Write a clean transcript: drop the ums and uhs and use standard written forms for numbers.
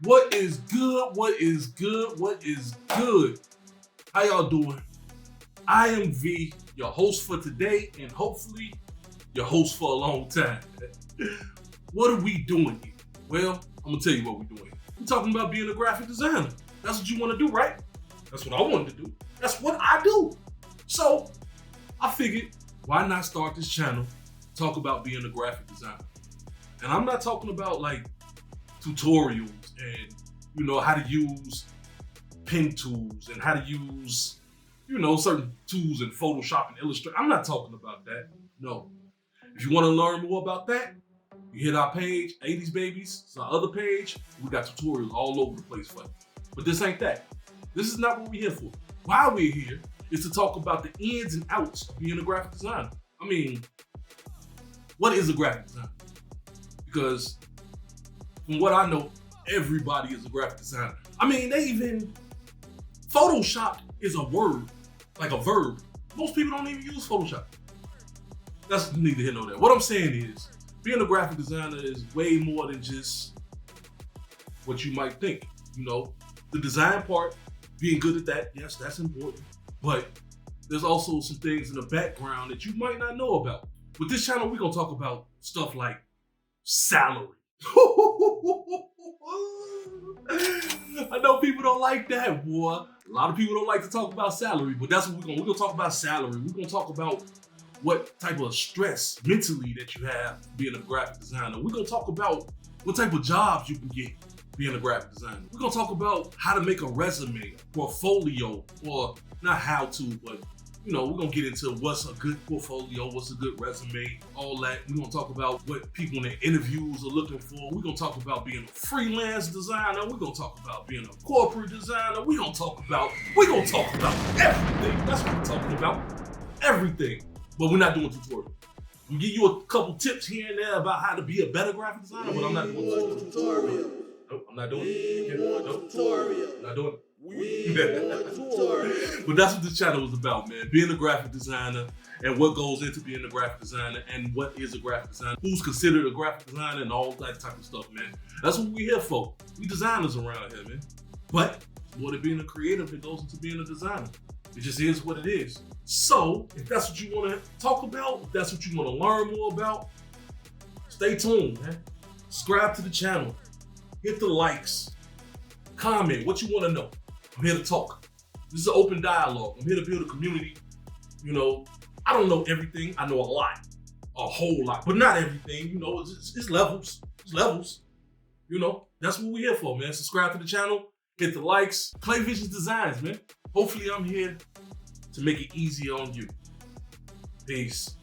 What is good? What is good? What is good? How y'all doing? I am V, your host for today, and hopefully your host for a long time. What are we doing here? Well, I'm gonna tell you what we're doing. We're talking about being a graphic designer. That's what you want to do, right? That's what I wanted to do. That's what I do. So I figured, why not start this channel, talk about being a graphic designer? And I'm not talking about like tutorials and how to use pen tools and how to use certain tools in Photoshop and Illustrator. I'm not talking about that. No. If you want to learn more about that, you hit our page, 80s Babies. It's our other page. We got tutorials all over the place for you. But this ain't that. This is not what we're here for. Why we're here is to talk about the ins and outs of being a graphic designer. I mean, what is a graphic designer? Because from what I know, everybody is a graphic designer. I mean, Photoshop is a word, like a verb. Most people don't even use Photoshop. That's neither here nor there. What I'm saying is, being a graphic designer is way more than just what you might think. The design part, being good at that, yes, that's important. But there's also some things in the background that you might not know about. With this channel, we're gonna talk about stuff like salary. I know people don't like that, boy. A lot of people don't like to talk about salary, but that's what we're gonna talk about salary. We're gonna talk about what type of stress mentally that you have being a graphic designer. We're gonna talk about what type of jobs you can get being a graphic designer. We're gonna talk about how to make a resume, portfolio, or not how to, but we're gonna get into what's a good portfolio, what's a good resume, all that. We're gonna talk about what people in their interviews are looking for. We're gonna talk about being a freelance designer. We're gonna talk about being a corporate designer. We're gonna talk about everything. That's what we're talking about. Everything. But we're not doing tutorials. We'll give you a couple tips here and there about how to be a better graphic designer, but I'm not doing tutorial. Nope, I'm not doing it. Nope. Tutorial. I'm not doing it. But that's what this channel was about, man. Being a graphic designer and what goes into being a graphic designer and what is a graphic designer, who's considered a graphic designer and all that type of stuff, man. That's what we're here for. We designers around here, man. But more than being a creative, it goes into being a designer. It just is what it is. So if that's what you want to talk about, if that's what you want to learn more about, stay tuned, man. Subscribe to the channel. Hit the likes. Comment what you want to know. I'm here to talk. This is an open dialogue. I'm here to build a community. I don't know everything. I know a lot, a whole lot, but not everything. It's levels. It's levels. That's what we're here for, man. Subscribe to the channel. Hit the likes. Play Visions Designs, man. Hopefully I'm here to make it easier on you. Peace.